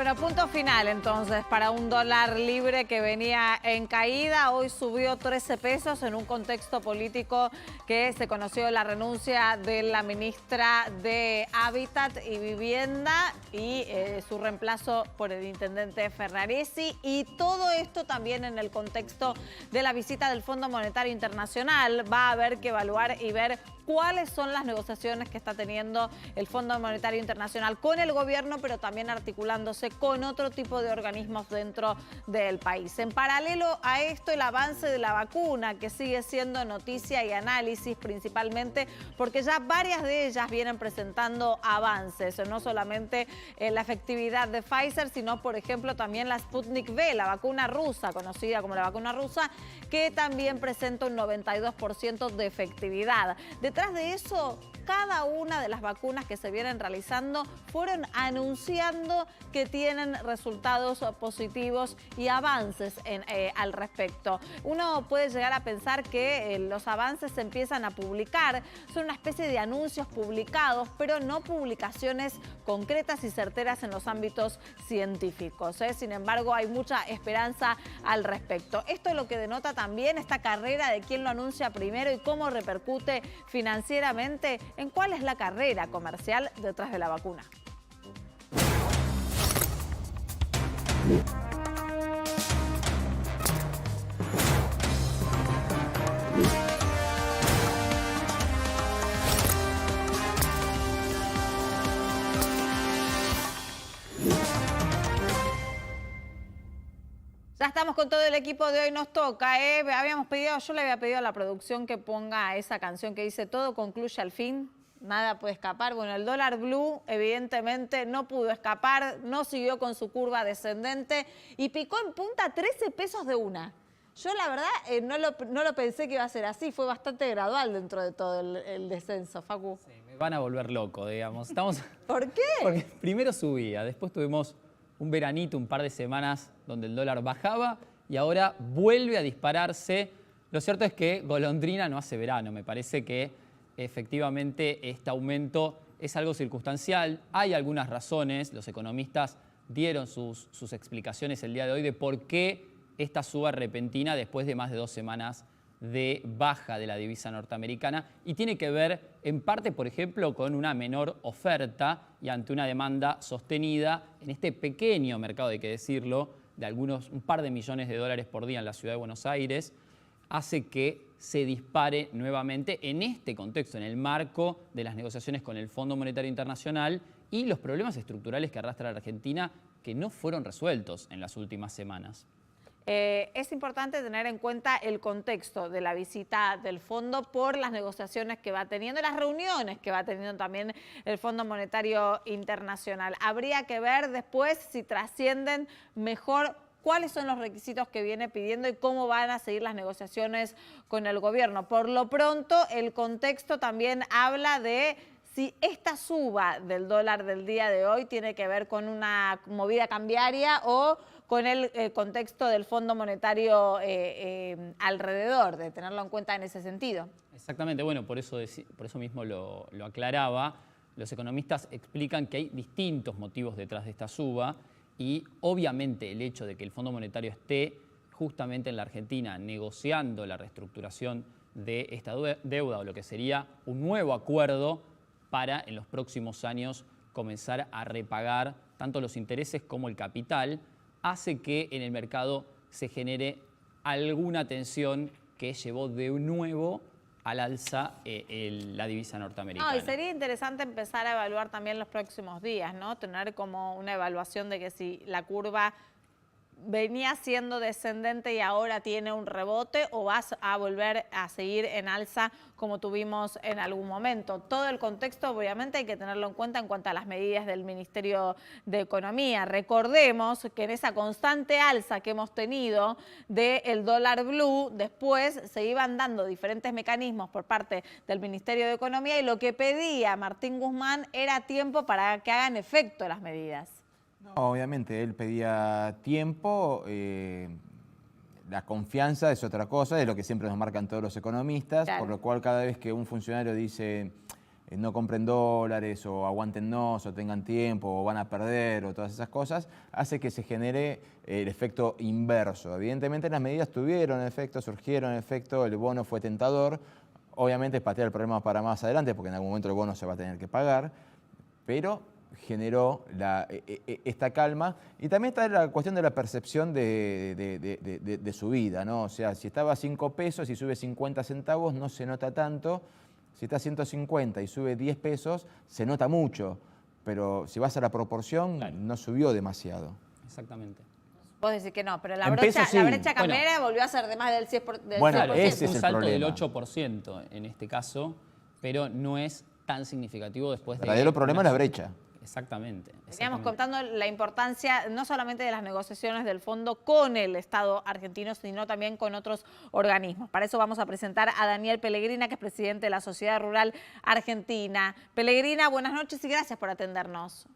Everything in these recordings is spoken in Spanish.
Bueno, punto final entonces para un dólar libre que venía en caída. Hoy subió 13 pesos en un contexto político que se conoció la renuncia de la ministra de Hábitat y Vivienda y su reemplazo por el intendente Ferraresi. Y todo esto también en el contexto de la visita del Fondo Monetario Internacional. Va a haber que evaluar y ver cuáles son las negociaciones que está teniendo el Fondo Monetario Internacional con el gobierno, pero también articulándose con otro tipo de organismos dentro del país. En paralelo a esto, el avance de la vacuna, que sigue siendo noticia y análisis principalmente porque ya varias de ellas vienen presentando avances, no solamente la efectividad de Pfizer, sino por ejemplo también la Sputnik V, la vacuna rusa, conocida como la vacuna rusa, que también presenta un 92% de efectividad. Detrás de eso, cada una de las vacunas que se vienen realizando fueron anunciando que tienen resultados positivos y avances al respecto. Uno puede llegar a pensar que los avances se empiezan a publicar, son una especie de anuncios publicados, pero no publicaciones concretas y certeras en los ámbitos científicos. Sin embargo, hay mucha esperanza al respecto. Esto es lo que denota también esta carrera de quién lo anuncia primero y cómo repercute financieramente en cuál es la carrera comercial detrás de la vacuna. Ya estamos con todo el equipo de Hoy Nos Toca. Yo le había pedido a la producción que ponga esa canción que dice todo concluye al fin, nada puede escapar. Bueno, el dólar blue evidentemente no pudo escapar, no siguió con su curva descendente y picó en punta 13 pesos de una. Yo la verdad no lo pensé que iba a ser así, fue bastante gradual dentro de todo el descenso, Facu. Sí, me van a volver loco, digamos. ¿Por qué? Porque primero subía, después tuvimos un veranito, un par de semanas donde el dólar bajaba y ahora vuelve a dispararse. Lo cierto es que golondrina no hace verano. Me parece que efectivamente este aumento es algo circunstancial. Hay algunas razones, los economistas dieron sus explicaciones el día de hoy de por qué esta suba repentina después de más de 2 semanas de baja de la divisa norteamericana y tiene que ver en parte, por ejemplo, con una menor oferta y ante una demanda sostenida en este pequeño mercado, hay que decirlo, de un par de millones de dólares por día en la ciudad de Buenos Aires, hace que se dispare nuevamente en este contexto, en el marco de las negociaciones con el Fondo Monetario Internacional y los problemas estructurales que arrastra la Argentina que no fueron resueltos en las últimas semanas. Es importante tener en cuenta el contexto de la visita del fondo por las negociaciones que va teniendo y las reuniones que va teniendo también el Fondo Monetario Internacional. Habría que ver después si trascienden mejor cuáles son los requisitos que viene pidiendo y cómo van a seguir las negociaciones con el gobierno. Por lo pronto, el contexto también habla de si esta suba del dólar del día de hoy tiene que ver con una movida cambiaria o con el contexto del Fondo Monetario alrededor, de tenerlo en cuenta en ese sentido. Exactamente, bueno, por eso mismo lo aclaraba. Los economistas explican que hay distintos motivos detrás de esta suba y obviamente el hecho de que el Fondo Monetario esté justamente en la Argentina negociando la reestructuración de esta deuda o lo que sería un nuevo acuerdo para en los próximos años comenzar a repagar tanto los intereses como el capital, hace que en el mercado se genere alguna tensión que llevó de nuevo al alza la divisa norteamericana. Y sería interesante empezar a evaluar también los próximos días, ¿no? Tener como una evaluación de que si la curva venía siendo descendente y ahora tiene un rebote o vas a volver a seguir en alza como tuvimos en algún momento. Todo el contexto obviamente hay que tenerlo en cuenta en cuanto a las medidas del Ministerio de Economía. Recordemos que en esa constante alza que hemos tenido del dólar blue, después se iban dando diferentes mecanismos por parte del Ministerio de Economía y lo que pedía Martín Guzmán era tiempo para que hagan efecto las medidas. No, obviamente, él pedía tiempo, la confianza es otra cosa, es lo que siempre nos marcan todos los economistas, claro. Por lo cual cada vez que un funcionario dice no compren dólares o aguántennos o tengan tiempo o van a perder o todas esas cosas, hace que se genere el efecto inverso. Evidentemente las medidas tuvieron efecto, surgieron efecto, el bono fue tentador, obviamente es patear el problema para más adelante porque en algún momento el bono se va a tener que pagar, pero generó esta calma. Y también está la cuestión de la percepción de subida, ¿no? O sea, si estaba a 5 pesos y sube 50 centavos no se nota tanto. Si está a 150 y sube 10 pesos, se nota mucho. Pero si vas a la proporción, claro, no subió demasiado. Exactamente. Vos decís que no, pero la En brecha, pesos, sí. la brecha cambiaria volvió a ser de más del 100%. Bueno, Claro, ese es es un el salto problema. del 8% en este caso, pero no es tan significativo después de... El verdadero problema es la brecha. Exactamente. Veníamos contando la importancia no solamente de las negociaciones del fondo con el Estado argentino, sino también con otros organismos. Para eso vamos a presentar a Daniel Pellegrina, que es presidente de la Sociedad Rural Argentina. Pellegrina, buenas noches y gracias por atendernos.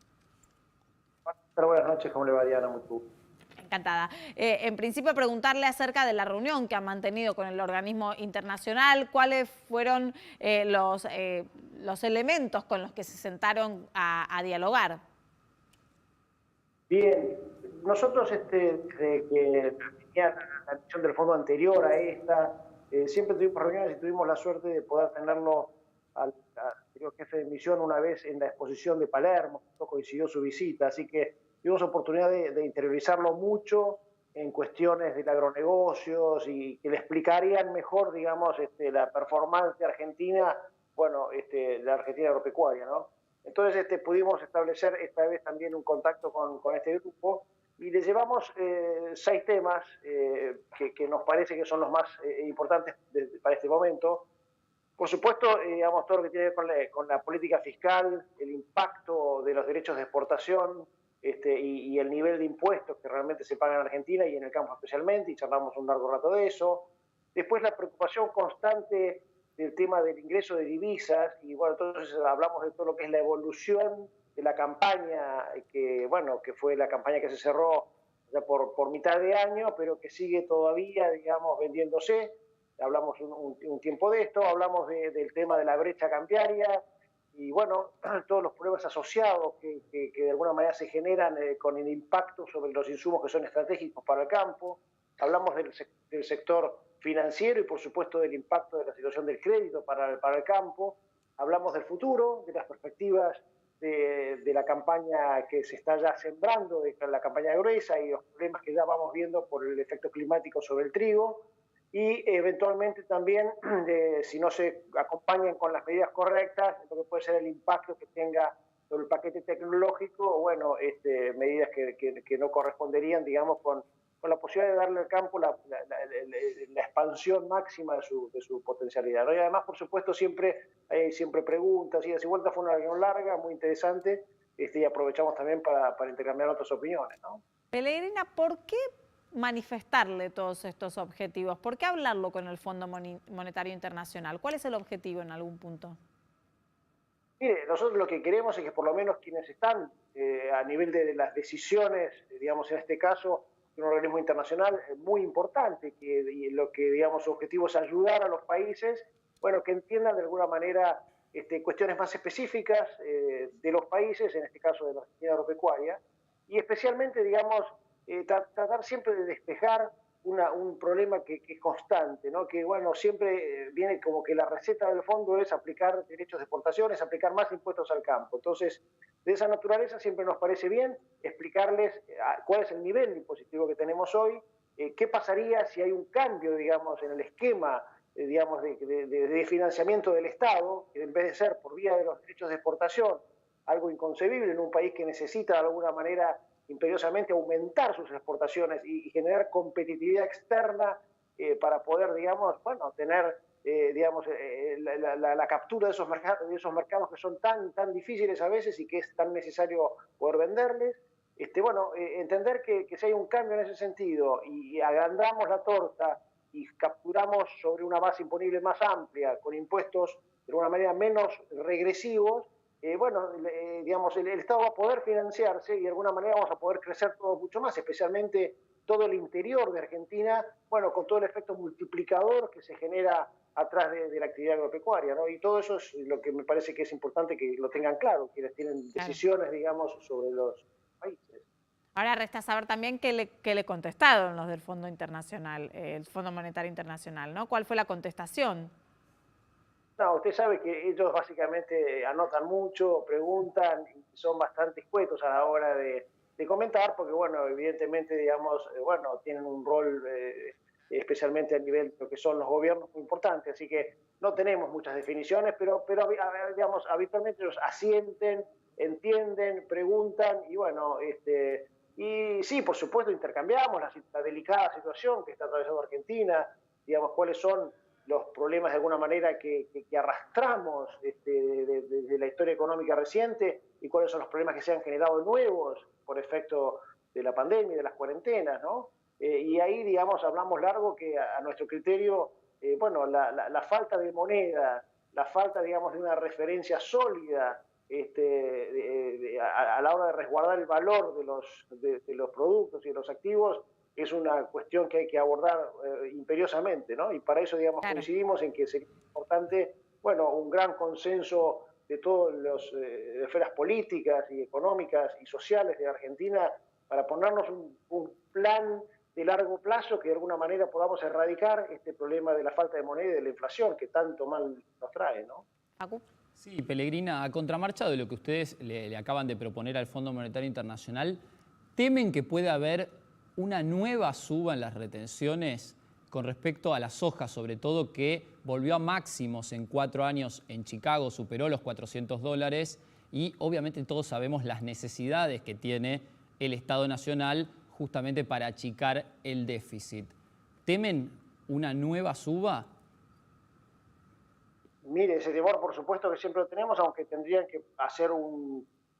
Buenas noches, ¿cómo le va, Diana? Muy bien. Encantada. En principio, preguntarle acerca de la reunión que han mantenido con el organismo internacional, cuáles fueron los elementos con los que se sentaron a dialogar. Bien, nosotros desde que tenía la misión del fondo anterior a esta, siempre tuvimos reuniones y tuvimos la suerte de poder tenerlo al anterior jefe de misión una vez en la exposición de Palermo, coincidió su visita, así que tuvimos oportunidad de interiorizarlo mucho en cuestiones del agronegocios y que le explicarían mejor, digamos, la performance de Argentina, bueno, la Argentina agropecuaria, ¿no? Entonces pudimos establecer esta vez también un contacto con este grupo y le llevamos 6 temas que nos parece que son los más importantes para este momento. Por supuesto, digamos, todo lo que tiene que ver con la política fiscal, el impacto de los derechos de exportación y el nivel de impuestos que realmente se pagan en Argentina y en el campo especialmente, y charlamos un largo rato de eso. Después la preocupación constante del tema del ingreso de divisas, y bueno, entonces hablamos de todo lo que es la evolución de la campaña, que fue la campaña que se cerró ya por mitad de año, pero que sigue todavía, digamos, vendiéndose. Hablamos un tiempo de esto, hablamos del tema de la brecha cambiaria y bueno, todos los problemas asociados que de alguna manera se generan con el impacto sobre los insumos que son estratégicos para el campo. Hablamos del sector financiero y por supuesto del impacto de la situación del crédito para el campo. Hablamos del futuro, de las perspectivas de la campaña que se está ya sembrando, de la campaña gruesa y los problemas que ya vamos viendo por el efecto climático sobre el trigo. Y eventualmente también, si no se acompañan con las medidas correctas, lo que puede ser el impacto que tenga sobre el paquete tecnológico, o bueno, medidas que no corresponderían, digamos, con la posibilidad de darle al campo la expansión máxima de su potencialidad, ¿no? Y además, por supuesto, siempre hay preguntas, y así vuelta fue una reunión larga, muy interesante, y aprovechamos también para intercambiar otras opiniones, ¿no? Pellegrina, ¿por qué manifestarle todos estos objetivos? ¿Por qué hablarlo con el Fondo Monetario Internacional? ¿Cuál es el objetivo en algún punto? Mire, nosotros lo que queremos es que por lo menos quienes están a nivel de las decisiones, digamos en este caso, un organismo internacional muy importante, y lo que, digamos, su objetivo es ayudar a los países, bueno, que entiendan de alguna manera cuestiones más específicas de los países, en este caso de la Argentina agropecuaria, y especialmente, digamos, tratar siempre de despejar un problema que es constante, ¿no? Que bueno, siempre viene como que la receta del fondo es aplicar derechos de exportación, es aplicar más impuestos al campo. Entonces, de esa naturaleza siempre nos parece bien explicarles cuál es el nivel impositivo que tenemos hoy, qué pasaría si hay un cambio, digamos, en el esquema digamos, de financiamiento del Estado, que en vez de ser por vía de los derechos de exportación, algo inconcebible en un país que necesita de alguna manera imperiosamente aumentar sus exportaciones y generar competitividad externa para poder, digamos, bueno, tener, digamos, la captura de esos mercados que son tan difíciles a veces y que es tan necesario poder venderles. Bueno, entender que si hay un cambio en ese sentido y agrandamos la torta y capturamos sobre una base imponible más amplia, con impuestos de alguna manera menos regresivos, bueno, digamos, el Estado va a poder financiarse y de alguna manera vamos a poder crecer todos mucho más, especialmente todo el interior de Argentina, bueno, con todo el efecto multiplicador que se genera atrás de la actividad agropecuaria, ¿no? Y todo eso es lo que me parece que es importante que lo tengan claro, quienes tienen decisiones, digamos, sobre los países. Ahora resta saber también qué le contestaron los del Fondo Internacional, el Fondo Monetario Internacional, ¿no? ¿Cuál fue la contestación? No, usted sabe que ellos básicamente anotan mucho, preguntan y son bastante escuetos a la hora de comentar, porque bueno, evidentemente, digamos, bueno, tienen un rol especialmente a nivel de lo que son los gobiernos muy importante, así que no tenemos muchas definiciones, pero digamos, habitualmente ellos asienten, entienden, preguntan y bueno, y sí, por supuesto, intercambiamos la delicada situación que está atravesando Argentina, digamos, cuáles son los problemas de alguna manera que arrastramos de la historia económica reciente y cuáles son los problemas que se han generado nuevos por efecto de la pandemia y de las cuarentenas, ¿no? Y ahí, digamos, hablamos largo que a nuestro criterio, bueno, la falta de moneda, la falta, digamos, de una referencia sólida a la hora de resguardar el valor de los productos y de los activos, es una cuestión que hay que abordar imperiosamente, ¿no? Y para eso, digamos, claro, coincidimos en que sería importante, bueno, un gran consenso de todas las esferas políticas y económicas y sociales de Argentina para ponernos un plan de largo plazo que de alguna manera podamos erradicar este problema de la falta de moneda y de la inflación que tanto mal nos trae, ¿no? Sí, Pellegrina, a contramarcha de lo que ustedes le acaban de proponer al Fondo Monetario Internacional, ¿temen que pueda haber una nueva suba en las retenciones con respecto a la soja, sobre todo que volvió a máximos en 4 años en Chicago, superó los $400 y obviamente todos sabemos las necesidades que tiene el Estado Nacional justamente para achicar el déficit? ¿Temen una nueva suba? Mire, ese temor por supuesto que siempre lo tenemos, aunque tendrían que hacer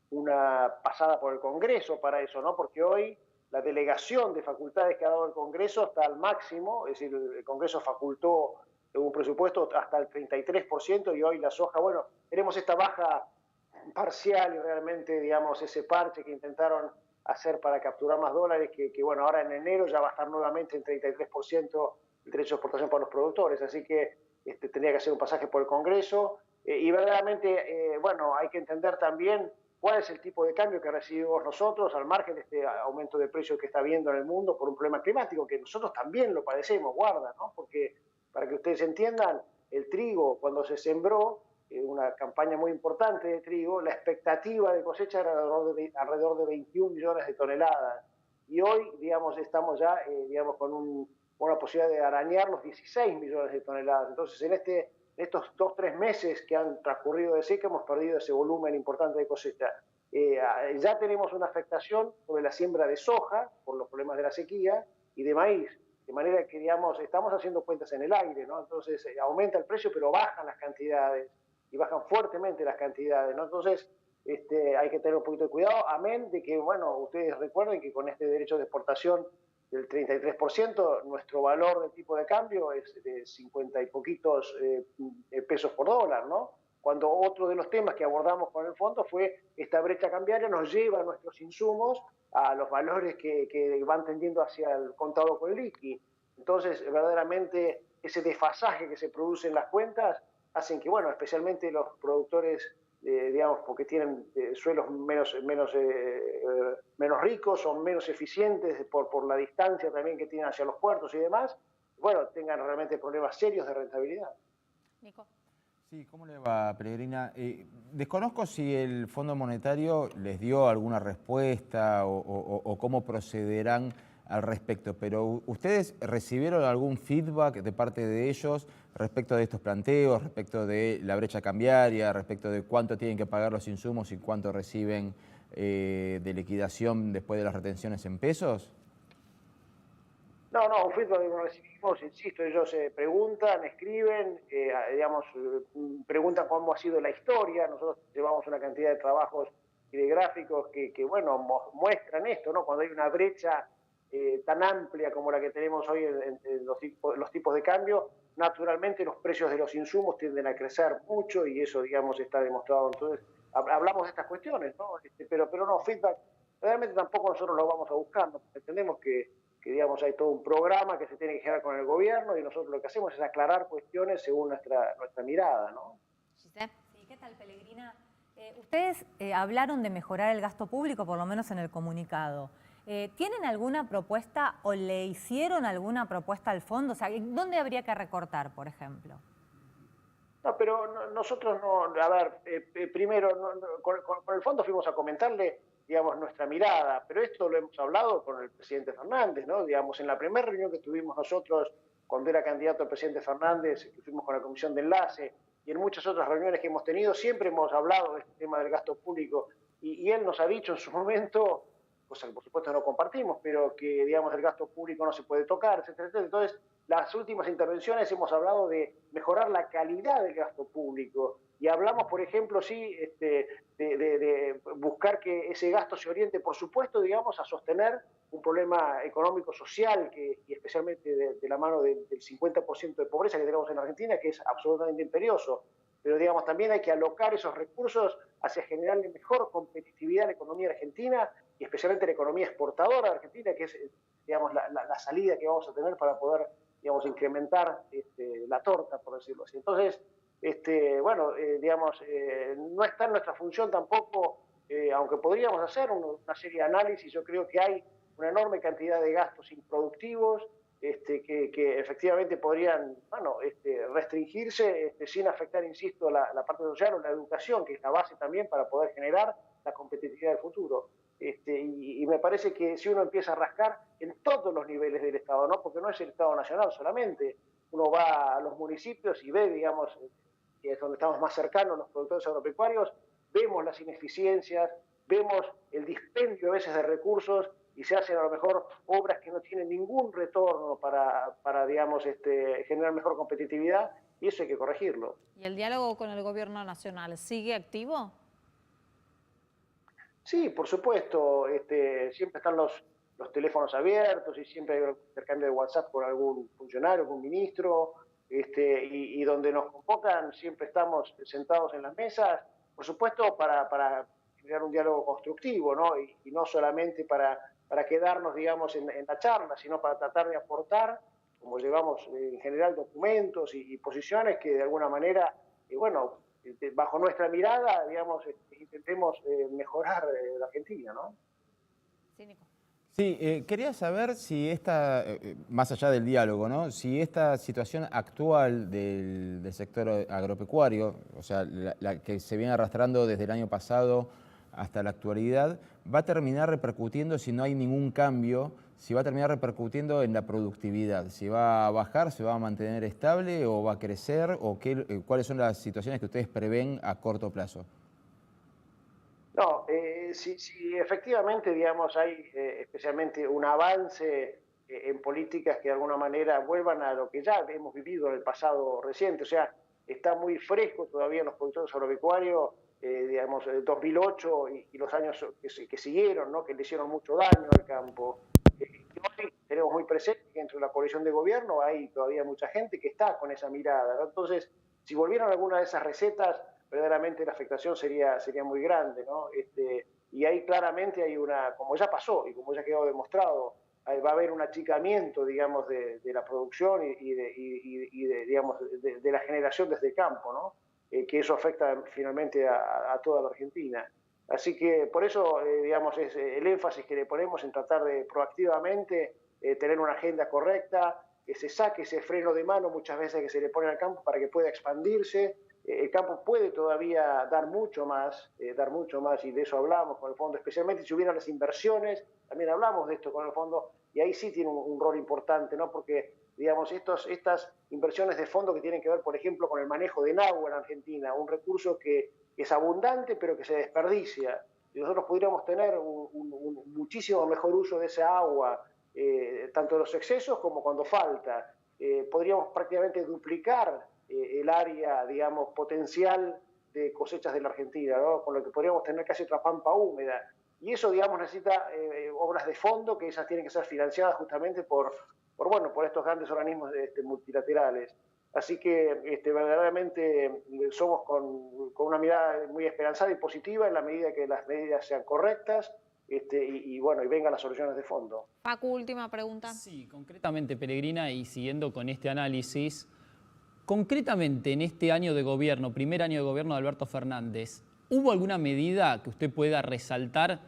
una pasada por el Congreso para eso, ¿no? Porque hoy la delegación de facultades que ha dado el Congreso está al máximo, es decir, el Congreso facultó un presupuesto hasta el 33% y hoy la soja, bueno, tenemos esta baja parcial y realmente, digamos, ese parche que intentaron hacer para capturar más dólares, que bueno, ahora en enero ya va a estar nuevamente en 33% el derecho de exportación para los productores, así que tendría que hacer un pasaje por el Congreso y verdaderamente, bueno, hay que entender también cuál es el tipo de cambio que recibimos nosotros al margen de este aumento de precios que está habiendo en el mundo por un problema climático, que nosotros también lo padecemos, guarda, ¿no? Porque, para que ustedes entiendan, el trigo, cuando se sembró, una campaña muy importante de trigo, la expectativa de cosecha era alrededor de 21 millones de toneladas. Y hoy, digamos, estamos ya, digamos, con una posibilidad de arañar los 16 millones de toneladas. Entonces, en estos 2-3 meses que han transcurrido de seca hemos perdido ese volumen importante de cosecha. Ya tenemos una afectación sobre la siembra de soja por los problemas de la sequía y de maíz, de manera que, digamos, estamos haciendo cuentas en el aire, ¿no? Entonces aumenta el precio pero bajan las cantidades y bajan fuertemente las cantidades, ¿no? Entonces hay que tener un poquito de cuidado, amén de que, bueno, ustedes recuerden que con este derecho de exportación del 33%, nuestro valor de tipo de cambio es de 50 y poquitos pesos por dólar, ¿no? Cuando otro de los temas que abordamos con el fondo fue esta brecha cambiaria nos lleva a nuestros insumos a los valores que van tendiendo hacia el contado con liqui. Entonces, verdaderamente, ese desfasaje que se produce en las cuentas hacen que, bueno, especialmente los productores digamos, porque tienen suelos menos ricos, son menos eficientes por la distancia también que tienen hacia los puertos y demás, bueno, tengan realmente problemas serios de rentabilidad. Nico. Sí, ¿cómo le va, Pellegrina? Desconozco si el Fondo Monetario les dio alguna respuesta o cómo procederán al respecto, pero ¿ustedes recibieron algún feedback de parte de ellos respecto de estos planteos, respecto de la brecha cambiaria, respecto de cuánto tienen que pagar los insumos y cuánto reciben de liquidación después de las retenciones en pesos? No, un feedback que no recibimos, insisto, ellos preguntan, escriben, digamos, preguntan cómo ha sido la historia. Nosotros llevamos una cantidad de trabajos y de gráficos que bueno, muestran esto, ¿no? Cuando hay una brecha tan amplia como la que tenemos hoy en los tipos de cambio, naturalmente los precios de los insumos tienden a crecer mucho y eso, digamos, está demostrado. Entonces, hablamos de estas cuestiones, ¿no? Pero no, feedback, realmente tampoco nosotros lo vamos a buscar, ¿no? Entendemos que digamos, hay todo un programa que se tiene que generar con el gobierno y nosotros lo que hacemos es aclarar cuestiones según nuestra mirada, ¿no? Giselle. Sí, ¿qué tal, Pellegrina? Ustedes hablaron de mejorar el gasto público, por lo menos en el comunicado. ¿Tienen alguna propuesta o le hicieron alguna propuesta al fondo? O sea, ¿dónde habría que recortar, por ejemplo? No, pero nosotros no, a ver, primero, con el fondo fuimos a comentarle, digamos, nuestra mirada, pero esto lo hemos hablado con el presidente Fernández, ¿no? Digamos, en la primera reunión que tuvimos nosotros, cuando era candidato el presidente Fernández, que fuimos con la Comisión de Enlace, y en muchas otras reuniones que hemos tenido, siempre hemos hablado de este tema del gasto público, y él nos ha dicho en su momento, cosa que por supuesto no compartimos, pero que, digamos, el gasto público no se puede tocar, etcétera, etcétera. Entonces, las últimas intervenciones hemos hablado de mejorar la calidad del gasto público y hablamos, por ejemplo, sí, de buscar que ese gasto se oriente, por supuesto, digamos, a sostener un problema económico-social y especialmente de la mano del 50% de pobreza que tenemos en Argentina, que es absolutamente imperioso. Pero, digamos, también hay que alocar esos recursos hacia generarle mejor competitividad a la economía argentina y especialmente la economía exportadora de Argentina, que es, digamos, la salida que vamos a tener para poder, digamos, incrementar la torta, por decirlo así. Entonces, bueno, digamos, no está en nuestra función tampoco, aunque podríamos hacer una serie de análisis, yo creo que hay una enorme cantidad de gastos improductivos que efectivamente podrían, bueno, restringirse sin afectar, insisto, la parte social o la educación, que es la base también para poder generar la competitividad del futuro. Y me parece que si uno empieza a rascar en todos los niveles del Estado, ¿no? Porque no es el Estado nacional solamente, uno va a los municipios y ve, digamos, que es donde estamos más cercanos los productores agropecuarios, vemos las ineficiencias, vemos el dispendio a veces de recursos y se hacen a lo mejor obras que no tienen ningún retorno para digamos, generar mejor competitividad y eso hay que corregirlo. ¿Y el diálogo con el gobierno nacional sigue activo? Sí, por supuesto, siempre están los teléfonos abiertos y siempre hay un intercambio de WhatsApp con algún funcionario, con un ministro, y donde nos convocan siempre estamos sentados en las mesas, por supuesto para generar un diálogo constructivo, ¿no? Y no solamente para quedarnos, digamos, en la charla, sino para tratar de aportar, como llevamos en general documentos y posiciones que de alguna manera, bueno, bajo nuestra mirada, digamos, intentemos mejorar la Argentina, ¿no? Sí, Nico. Sí, quería saber si esta, más allá del diálogo, ¿no? Si esta situación actual del sector agropecuario, o sea, la que se viene arrastrando desde el año pasado hasta la actualidad, va a terminar repercutiendo, si no hay ningún cambio, si va a terminar repercutiendo en la productividad, si va a bajar, se va a mantener estable o va a crecer, o cuáles son las situaciones que ustedes prevén a corto plazo. No, si efectivamente, digamos, hay especialmente un avance en políticas que de alguna manera vuelvan a lo que ya hemos vivido en el pasado reciente, o sea, está muy fresco todavía en los productores agropecuarios, digamos, el 2008 y los años que siguieron, ¿no? Que le hicieron mucho daño al campo. Hoy tenemos muy presente que entre la coalición de gobierno hay todavía mucha gente que está con esa mirada, ¿no? Entonces, si volvieran alguna de esas recetas, verdaderamente la afectación sería muy grande, ¿no? Y ahí claramente hay como ya pasó y como ya quedó demostrado, va a haber un achicamiento, digamos, de la producción digamos, de la generación desde el campo, ¿no? Que eso afecta finalmente a toda la Argentina. Así que por eso, digamos, es el énfasis que le ponemos en tratar de proactivamente tener una agenda correcta, que se saque ese freno de mano muchas veces que se le pone al campo para que pueda expandirse. El campo puede todavía dar mucho más y de eso hablamos con el fondo, especialmente si hubieran las inversiones, también hablamos de esto con el fondo, y ahí sí tiene un rol importante, ¿no? Porque, digamos, estas inversiones de fondo que tienen que ver, por ejemplo, con el manejo del agua en Argentina, un recurso que es abundante pero que se desperdicia. Si nosotros pudiéramos tener un muchísimo mejor uso de esa agua, tanto en los excesos como cuando falta, podríamos prácticamente duplicar el área, digamos, potencial de cosechas de la Argentina, ¿no? Con lo que podríamos tener casi otra pampa húmeda. Y eso, digamos, necesita obras de fondo, que esas tienen que ser financiadas justamente por estos grandes organismos multilaterales. Así que verdaderamente somos con una mirada muy esperanzada y positiva en la medida que las medidas sean correctas, y bueno, y vengan las soluciones de fondo. Pacu, última pregunta. Sí, concretamente, Peregrina, y siguiendo con este análisis, concretamente en este año de gobierno, primer año de gobierno de Alberto Fernández, ¿hubo alguna medida que usted pueda resaltar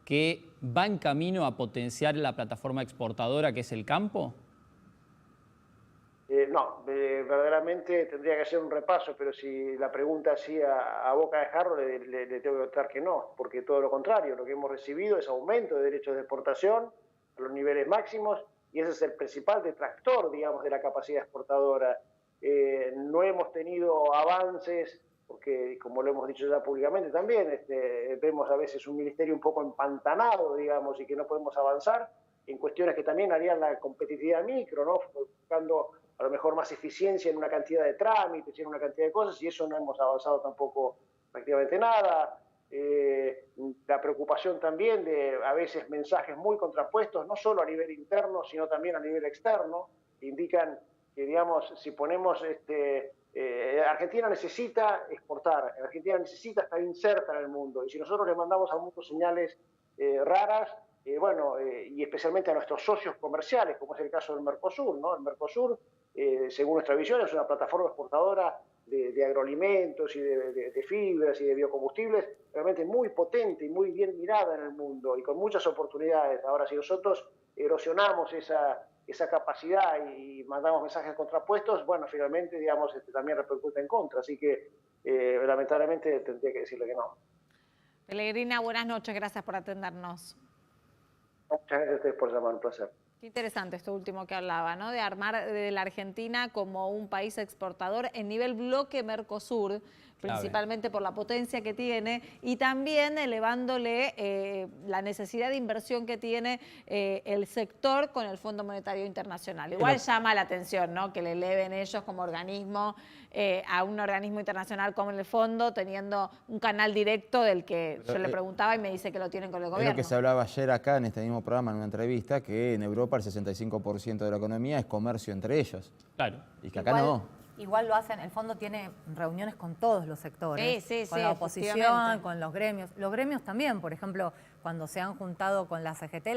que va en camino a potenciar la plataforma exportadora que es el campo? No, verdaderamente tendría que hacer un repaso, pero si la pregunta así a boca de jarro, le tengo que contar que no, porque todo lo contrario, lo que hemos recibido es aumento de derechos de exportación a los niveles máximos, y ese es el principal detractor, digamos, de la capacidad exportadora. No hemos tenido avances, porque como lo hemos dicho ya públicamente también, vemos a veces un ministerio un poco empantanado, digamos, y que no podemos avanzar en cuestiones que también harían la competitividad micro, ¿no? Buscando a lo mejor más eficiencia en una cantidad de trámites y en una cantidad de cosas, y eso no hemos avanzado tampoco prácticamente nada. La preocupación también de a veces mensajes muy contrapuestos, no solo a nivel interno, sino también a nivel externo, que indican que, digamos, si ponemos, Argentina necesita exportar, Argentina necesita estar inserta en el mundo, y si nosotros le mandamos al mundo señales raras, y especialmente a nuestros socios comerciales, como es el caso del Mercosur, ¿no? El Mercosur, según nuestra visión, es una plataforma exportadora de agroalimentos y de fibras y de biocombustibles realmente muy potente y muy bien mirada en el mundo y con muchas oportunidades. Ahora, si nosotros erosionamos esa capacidad y mandamos mensajes contrapuestos, bueno, finalmente, digamos, también repercute en contra. Así que, lamentablemente, tendría que decirle que no. Peregrina, buenas noches, gracias por atendernos. Muchas gracias a ustedes por llamar, un placer. Qué interesante esto último que hablaba, ¿no? De armar de la Argentina como un país exportador en nivel bloque Mercosur, principalmente por la potencia que tiene y también elevándole la necesidad de inversión que tiene el sector con el Fondo Monetario Internacional. Igual llama la atención, ¿no? Que le eleven ellos como organismo a un organismo internacional como el Fondo, teniendo un canal directo del que yo le preguntaba y me dice que lo tienen con el gobierno. Es lo que se hablaba ayer acá en este mismo programa, en una entrevista, que en Europa el 65% de la economía es comercio entre ellos. Claro. Y que acá no. Igual lo hacen, el fondo tiene reuniones con todos los sectores, con la oposición, con los gremios. Los gremios también, por ejemplo, cuando se han juntado con la CGT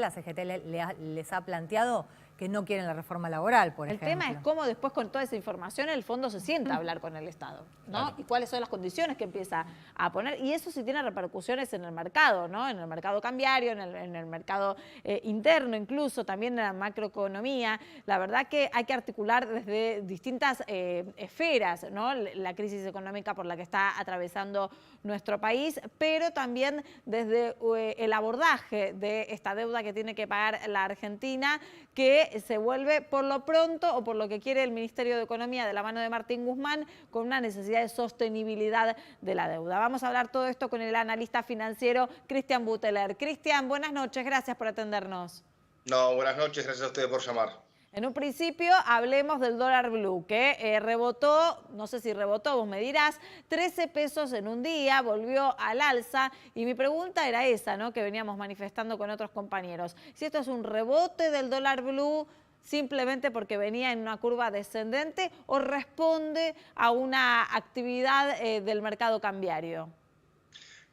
les ha planteado que no quieren la reforma laboral, por ejemplo. El tema es cómo después con toda esa información el fondo se sienta a hablar con el Estado, ¿no? Claro. Y cuáles son las condiciones que empieza a poner. Y eso sí tiene repercusiones en el mercado, ¿no? En el mercado cambiario, en el mercado interno incluso, también en la macroeconomía. La verdad que hay que articular desde distintas esferas, ¿no? La crisis económica por la que está atravesando nuestro país, pero también desde el abordaje de esta deuda que tiene que pagar la Argentina, que se vuelve por lo pronto o por lo que quiere el Ministerio de Economía de la mano de Martín Guzmán con una necesidad de sostenibilidad de la deuda. Vamos a hablar todo esto con el analista financiero Cristian Buteler. Cristian, buenas noches, gracias por atendernos. No, buenas noches, gracias a ustedes por llamar. En un principio hablemos del dólar blue, que rebotó, no sé si rebotó, vos me dirás, 13 pesos en un día, volvió al alza. Y mi pregunta era esa, ¿no? Que veníamos manifestando con otros compañeros. Si esto es un rebote del dólar blue simplemente porque venía en una curva descendente o responde a una actividad del mercado cambiario.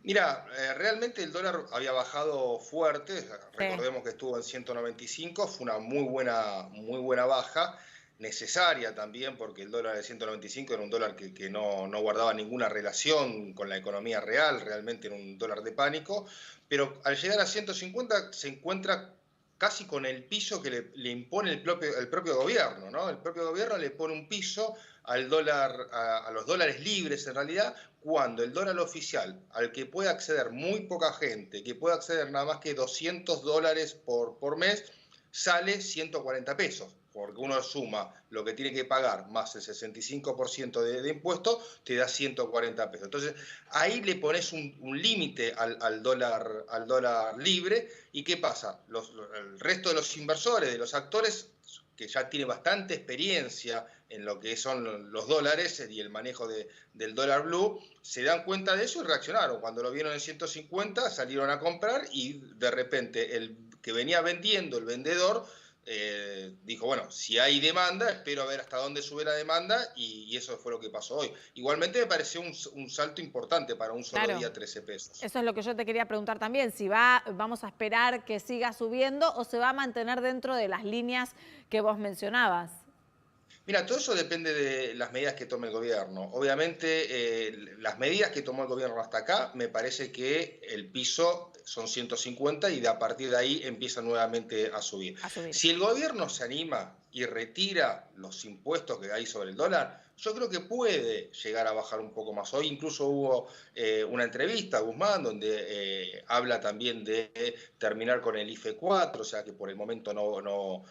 Mira, realmente el dólar había bajado fuerte, recordemos que estuvo en 195, fue una muy buena baja, necesaria también porque el dólar de 195 era un dólar que no guardaba ninguna relación con la economía real, realmente era un dólar de pánico, pero al llegar a 150 se encuentra casi con el piso que le impone el propio gobierno, ¿no? El propio gobierno le pone un piso al dólar, a los dólares libres en realidad, cuando el dólar oficial, al que puede acceder muy poca gente, que puede acceder nada más que $200 por mes, sale 140 pesos. Porque uno suma lo que tiene que pagar más el 65% de impuestos, te da 140 pesos. Entonces, ahí le pones un límite al dólar libre. ¿Y qué pasa? El resto de los inversores, de los actores, que ya tienen bastante experiencia en lo que son los dólares y el manejo del dólar blue, se dan cuenta de eso y reaccionaron. Cuando lo vieron en 150, salieron a comprar y de repente el que venía vendiendo, el vendedor, dijo, bueno, si hay demanda, espero a ver hasta dónde sube la demanda, y eso fue lo que pasó hoy. Igualmente me pareció un salto importante para un solo día, 13 pesos. Eso es lo que yo te quería preguntar también, si vamos a esperar que siga subiendo o se va a mantener dentro de las líneas que vos mencionabas. Mira, todo eso depende de las medidas que tome el gobierno. Obviamente, las medidas que tomó el gobierno hasta acá, me parece que el piso son 150 y a partir de ahí empieza nuevamente a subir. Si el gobierno se anima y retira los impuestos que hay sobre el dólar, yo creo que puede llegar a bajar un poco más. Hoy incluso hubo una entrevista a Guzmán donde habla también de terminar con el IFE 4, o sea que por el momento no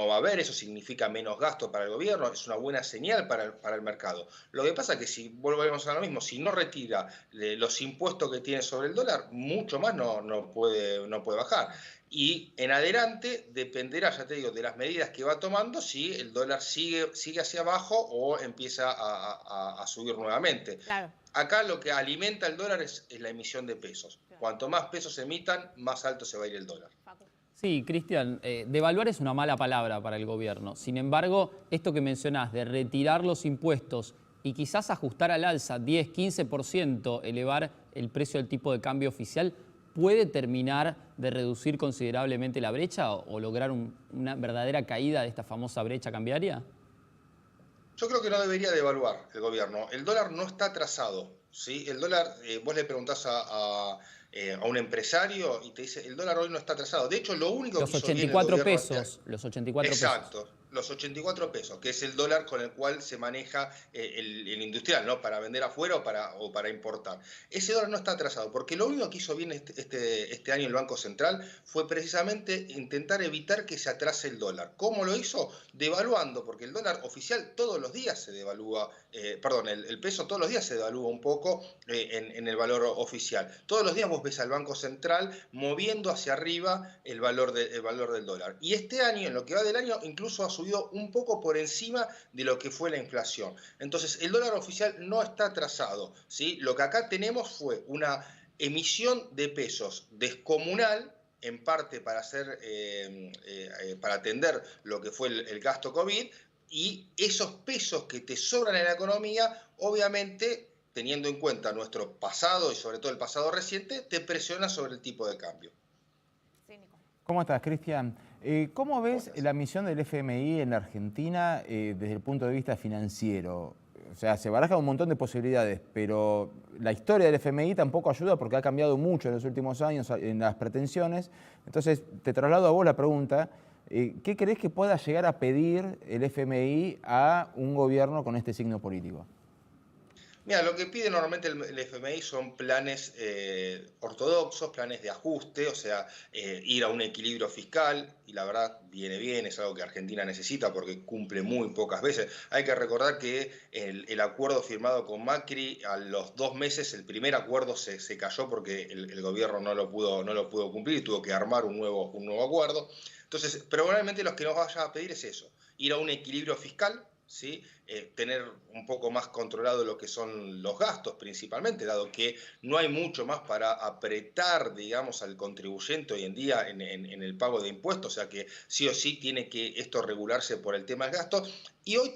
va a haber, eso significa menos gasto para el gobierno, es una buena señal para el mercado. Lo que pasa es que si volvemos a lo mismo, si no retira los impuestos que tiene sobre el dólar, mucho más no puede bajar. Y en adelante dependerá, ya te digo, de las medidas que va tomando, si el dólar sigue hacia abajo o empieza a subir nuevamente. Claro. Acá lo que alimenta el dólar es la emisión de pesos. Cuanto más pesos se emitan, más alto se va a ir el dólar. Sí, Cristian, devaluar es una mala palabra para el gobierno. Sin embargo, esto que mencionás de retirar los impuestos y quizás ajustar al alza 10, 15%, elevar el precio del tipo de cambio oficial, ¿puede terminar de reducir considerablemente la brecha o lograr una verdadera caída de esta famosa brecha cambiaria? Yo creo que no debería devaluar el gobierno. El dólar no está atrasado, ¿sí? El dólar, vos le preguntás a un empresario y te dice, el dólar hoy no está atrasado. De hecho, lo único los que hizo bien el 84 gobierno pesos, los 84 exacto, pesos. los 84 pesos, que es el dólar con el cual se maneja el industrial, ¿no? Para vender afuera o para importar. Ese dólar no está atrasado, porque lo único que hizo bien este año el Banco Central fue precisamente intentar evitar que se atrase el dólar. ¿Cómo lo hizo? Devaluando, porque el dólar oficial todos los días se devalúa, el peso todos los días se devalúa un poco en el valor oficial. Todos los días vos ves al Banco Central moviendo hacia arriba el valor del dólar. Y este año, en lo que va del año, incluso ha subido un poco por encima de lo que fue la inflación. Entonces, el dólar oficial no está atrasado, ¿sí? Lo que acá tenemos fue una emisión de pesos descomunal, en parte para atender lo que fue el gasto COVID, y esos pesos que te sobran en la economía, obviamente, teniendo en cuenta nuestro pasado y sobre todo el pasado reciente, te presiona sobre el tipo de cambio. ¿Cómo estás, Cristian? ¿Cómo ves la misión del FMI en la Argentina desde el punto de vista financiero? O sea, se barajan un montón de posibilidades, pero la historia del FMI tampoco ayuda porque ha cambiado mucho en los últimos años en las pretensiones. Entonces, te traslado a vos la pregunta, ¿qué crees que pueda llegar a pedir el FMI a un gobierno con este signo político? Mira, lo que pide normalmente el FMI son planes ortodoxos, planes de ajuste, o sea, ir a un equilibrio fiscal, y la verdad viene bien, es algo que Argentina necesita porque cumple muy pocas veces. Hay que recordar que el acuerdo firmado con Macri, a los 2 meses, el primer acuerdo se cayó porque el gobierno no lo pudo cumplir y tuvo que armar un nuevo acuerdo. Entonces, probablemente lo que nos vaya a pedir es eso, ir a un equilibrio fiscal, ¿sí? Tener un poco más controlado lo que son los gastos principalmente, dado que no hay mucho más para apretar, digamos, al contribuyente hoy en día en el pago de impuestos, o sea que sí o sí tiene que esto regularse por el tema del gasto. Y hoy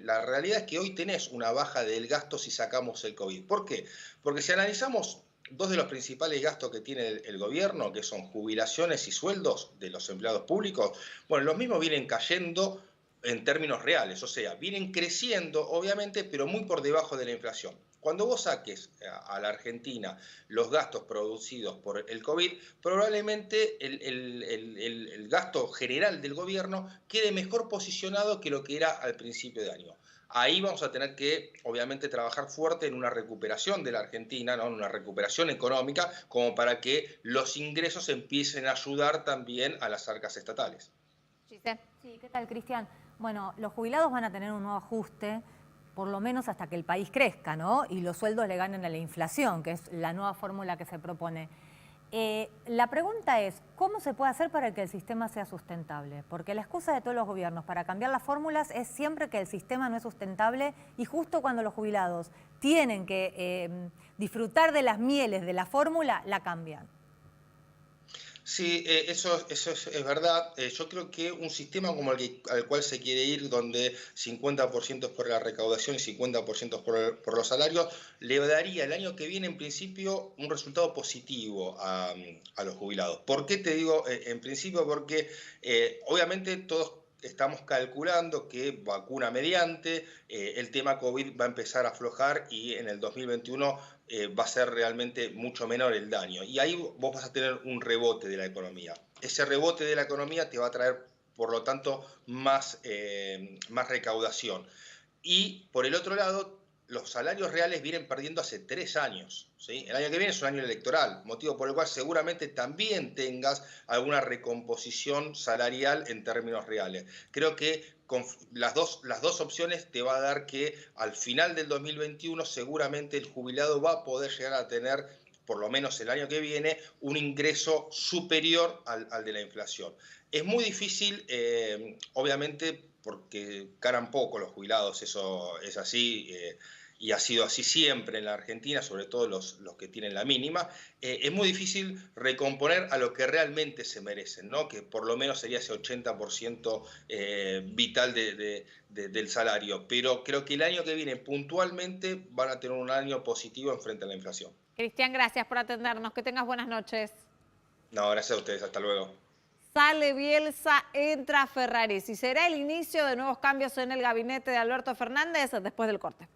la realidad es que hoy tenés una baja del gasto si sacamos el COVID. ¿Por qué? Porque si analizamos 2 de los principales gastos que tiene el gobierno, que son jubilaciones y sueldos de los empleados públicos, bueno, los mismos vienen cayendo en términos reales, o sea, vienen creciendo obviamente, pero muy por debajo de la inflación. Cuando vos saques a la Argentina los gastos producidos por el COVID, probablemente el gasto general del gobierno quede mejor posicionado que lo que era al principio de año. Ahí vamos a tener que, obviamente, trabajar fuerte en una recuperación de la Argentina, ¿no? En una recuperación económica, como para que los ingresos empiecen a ayudar también a las arcas estatales. Sí, ¿qué tal, Cristian? Bueno, los jubilados van a tener un nuevo ajuste, por lo menos hasta que el país crezca, ¿no? Y los sueldos le ganen a la inflación, que es la nueva fórmula que se propone. La pregunta es, ¿cómo se puede hacer para que el sistema sea sustentable? Porque la excusa de todos los gobiernos para cambiar las fórmulas es siempre que el sistema no es sustentable y justo cuando los jubilados tienen que disfrutar de las mieles de la fórmula, la cambian. Sí, eso es verdad. Yo creo que un sistema como al cual se quiere ir, donde 50% es por la recaudación y 50% es por los salarios, le daría el año que viene, en principio, un resultado positivo a los jubilados. ¿Por qué te digo en principio? Porque obviamente todos estamos calculando que vacuna mediante, el tema COVID va a empezar a aflojar y en el 2021 va a ser realmente mucho menor el daño. Y ahí vos vas a tener un rebote de la economía. Ese rebote de la economía te va a traer, por lo tanto, más recaudación. Y por el otro lado, los salarios reales vienen perdiendo hace 3 años. ¿Sí? El año que viene es un año electoral, motivo por el cual seguramente también tengas alguna recomposición salarial en términos reales. Creo que con las dos opciones te va a dar que al final del 2021 seguramente el jubilado va a poder llegar a tener, por lo menos el año que viene, un ingreso superior al de la inflación. Es muy difícil, obviamente, porque ganan poco los jubilados, eso es así, y ha sido así siempre en la Argentina, sobre todo los que tienen la mínima. Es muy difícil recomponer a lo que realmente se merecen, ¿no? Que por lo menos sería ese 80% vital del salario. Pero creo que el año que viene puntualmente van a tener un año positivo en frente a la inflación. Cristian, gracias por atendernos. Que tengas buenas noches. No, gracias a ustedes. Hasta luego. Sale Bielsa, entra Ferraris y será el inicio de nuevos cambios en el gabinete de Alberto Fernández después del corte.